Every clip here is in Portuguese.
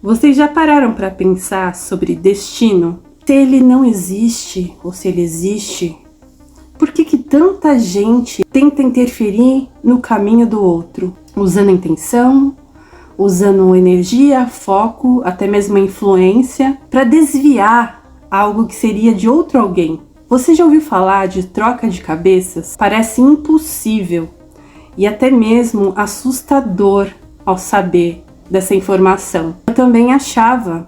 Vocês já pararam para pensar sobre destino? Se ele não existe ou se ele existe, por que tanta gente tenta interferir no caminho do outro? Usando intenção, usando energia, foco, até mesmo influência, para desviar algo que seria de outro alguém. Você já ouviu falar de troca de cabeças? Parece impossível e até mesmo assustador ao saber dessa informação. Eu também achava,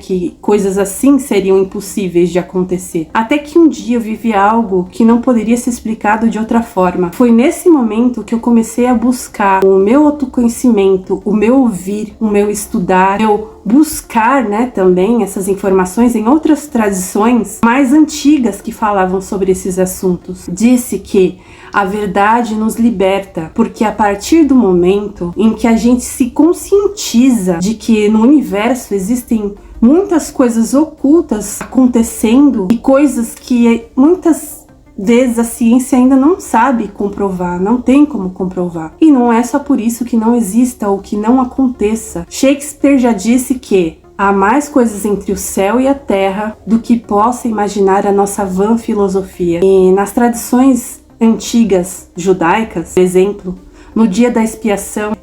que coisas assim seriam impossíveis de acontecer. Até que um dia eu vivi algo que não poderia ser explicado de outra forma. Foi nesse momento que eu comecei a buscar o meu autoconhecimento, o meu ouvir, o meu estudar, eu buscar, também essas informações em outras tradições mais antigas que falavam sobre esses assuntos. Disse que a verdade nos liberta, porque a partir do momento em que a gente se conscientiza de que no universo existem muitas coisas ocultas acontecendo e coisas que muitas vezes a ciência ainda não sabe comprovar, não tem como comprovar. E não é só por isso que não exista ou que não aconteça. Shakespeare já disse que há mais coisas entre o céu e a terra do que possa imaginar a nossa vã filosofia. E nas tradições antigas judaicas, por exemplo, no dia da expiação,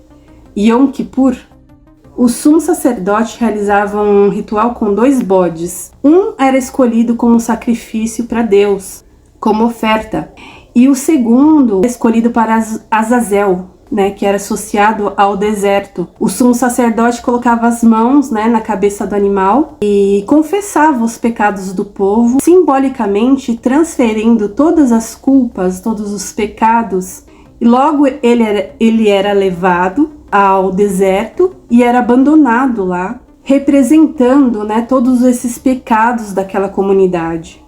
Yom Kippur, o sumo sacerdote realizava um ritual com 2 bodes. Um era escolhido como sacrifício para Deus, como oferta, e o segundo escolhido para Azazel, que era associado ao deserto. O sumo sacerdote colocava as mãos, na cabeça do animal e confessava os pecados do povo, simbolicamente transferindo todas as culpas, todos os pecados. E logo ele era levado ao deserto e era abandonado lá, representando, todos esses pecados daquela comunidade.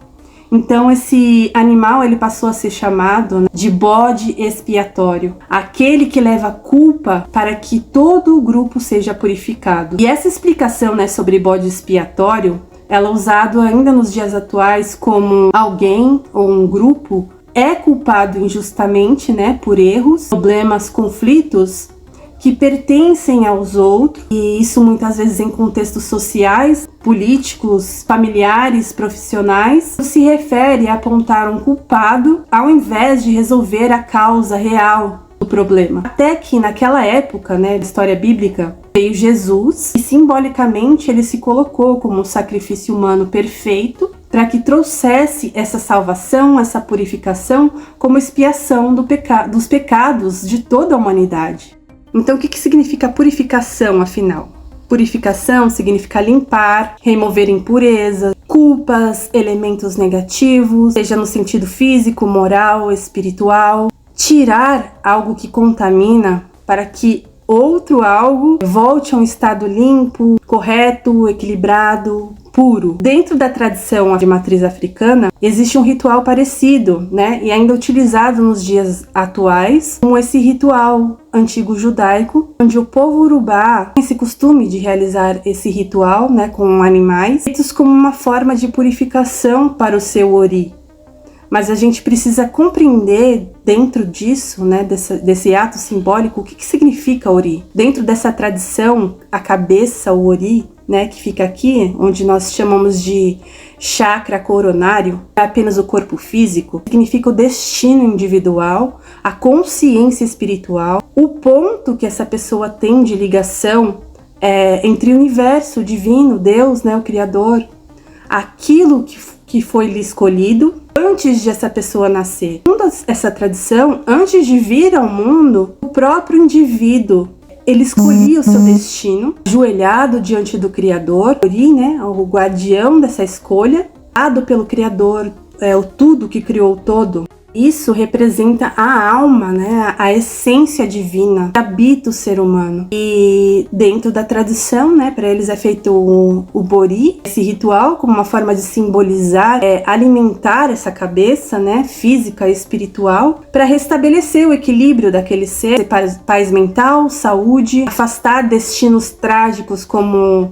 Então esse animal ele passou a ser chamado de bode expiatório, aquele que leva culpa para que todo o grupo seja purificado. E essa explicação, sobre bode expiatório, ela é usada ainda nos dias atuais como alguém ou um grupo é culpado injustamente, por erros, problemas, conflitos que pertencem aos outros, e isso muitas vezes em contextos sociais, políticos, familiares, profissionais, se refere a apontar um culpado ao invés de resolver a causa real do problema. Até que naquela época, da história bíblica, veio Jesus e simbolicamente ele se colocou como um sacrifício humano perfeito para que trouxesse essa salvação, essa purificação como expiação dos pecados de toda a humanidade. Então, o que significa purificação, afinal? Purificação significa limpar, remover impurezas, culpas, elementos negativos, seja no sentido físico, moral, espiritual. Tirar algo que contamina para que outro algo volte a um estado limpo, correto, equilibrado, puro. Dentro da tradição de matriz africana, existe um ritual parecido, e ainda utilizado nos dias atuais, como esse ritual antigo judaico, onde o povo urubá tem esse costume de realizar esse ritual, com animais, feitos como uma forma de purificação para o seu ori. Mas a gente precisa compreender dentro disso, desse ato simbólico, o que significa ori. Dentro dessa tradição, a cabeça, o ori, que fica aqui, onde nós chamamos de chakra coronário, é apenas o corpo físico, significa o destino individual, a consciência espiritual, o ponto que essa pessoa tem de ligação entre o universo, o divino, Deus, o Criador, aquilo que foi lhe escolhido antes de essa pessoa nascer. Segundo essa tradição, antes de vir ao mundo, o próprio indivíduo ele escolhia o seu destino, ajoelhado diante do Criador, o guardião dessa escolha, dado pelo Criador, o tudo que criou o todo. Isso representa a alma, a essência divina que habita o ser humano. E dentro da tradição, para eles é feito o bori, esse ritual, como uma forma de simbolizar, alimentar essa cabeça, física e espiritual, para restabelecer o equilíbrio daquele ser, paz mental, saúde, afastar destinos trágicos como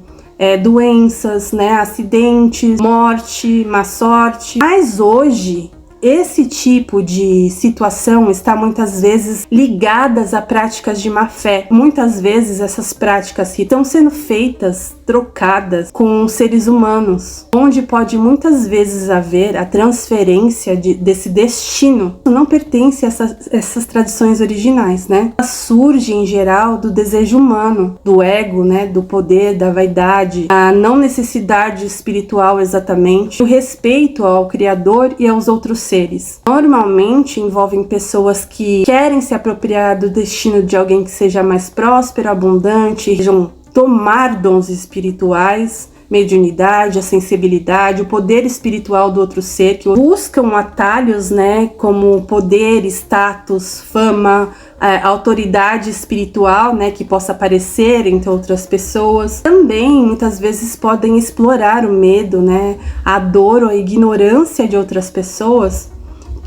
doenças, acidentes, morte, má sorte. Mas hoje Esse tipo de situação está muitas vezes ligadas a práticas de má fé. Muitas vezes essas práticas que estão sendo feitas, trocadas com seres humanos, onde pode muitas vezes haver a transferência desse destino. Não pertence a essas tradições originais, né? Ela surge em geral do desejo humano, do ego, né? Do poder, da vaidade, a não necessidade espiritual exatamente, o respeito ao Criador e aos outros seres. Normalmente envolvem pessoas que querem se apropriar do destino de alguém que seja mais próspero, abundante, sejam tomar dons espirituais, mediunidade, a sensibilidade, o poder espiritual do outro ser, que buscam atalhos, né, como poder, status, fama, autoridade espiritual, né, que possa aparecer entre outras pessoas. Também muitas vezes podem explorar o medo, né, a dor ou a ignorância de outras pessoas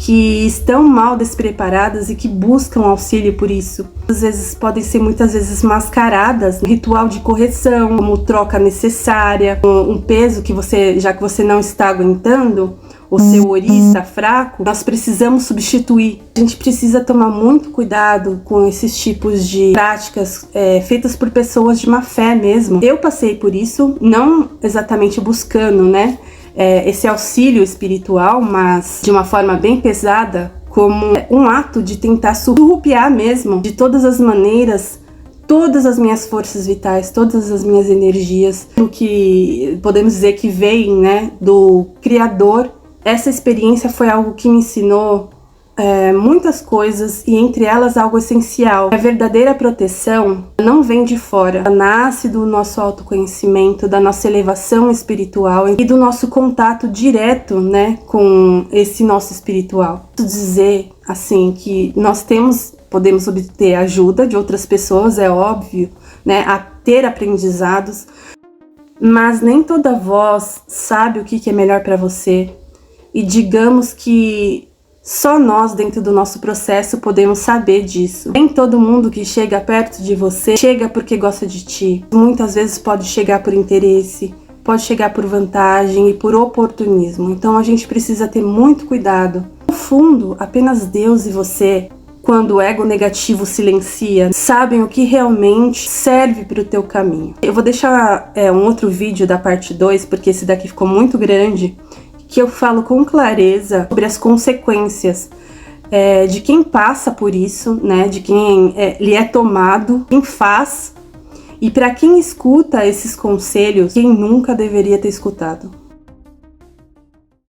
que estão mal despreparadas e que buscam auxílio por isso. Às vezes podem ser muitas vezes mascaradas, um ritual de correção, como troca necessária, um peso que já que você não está aguentando, o seu ori está fraco, nós precisamos substituir. A gente precisa tomar muito cuidado com esses tipos de práticas feitas por pessoas de má fé mesmo. Eu passei por isso, não exatamente buscando, né, esse auxílio espiritual, mas de uma forma bem pesada, como um ato de tentar surrupiar mesmo, de todas as maneiras, todas as minhas forças vitais, todas as minhas energias, o que podemos dizer que vem, né, do Criador. Essa experiência foi algo que me ensinou muitas coisas, e entre elas algo essencial. A verdadeira proteção não vem de fora, ela nasce do nosso autoconhecimento, da nossa elevação espiritual e do nosso contato direto, né, com esse nosso espiritual. Posso dizer assim que nós podemos obter ajuda de outras pessoas, é óbvio, né, a ter aprendizados, mas nem toda voz sabe o que é melhor para você, e digamos que só nós, dentro do nosso processo, podemos saber disso. Nem todo mundo que chega perto de você chega porque gosta de ti. Muitas vezes pode chegar por interesse, pode chegar por vantagem e por oportunismo. Então a gente precisa ter muito cuidado. No fundo, apenas Deus e você, quando o ego negativo silencia, sabem o que realmente serve para o teu caminho. Eu vou deixar um outro vídeo da parte 2, porque esse daqui ficou muito grande, que eu falo com clareza sobre as consequências de quem passa por isso, né, de quem lhe é tomado, quem faz, e para quem escuta esses conselhos, quem nunca deveria ter escutado.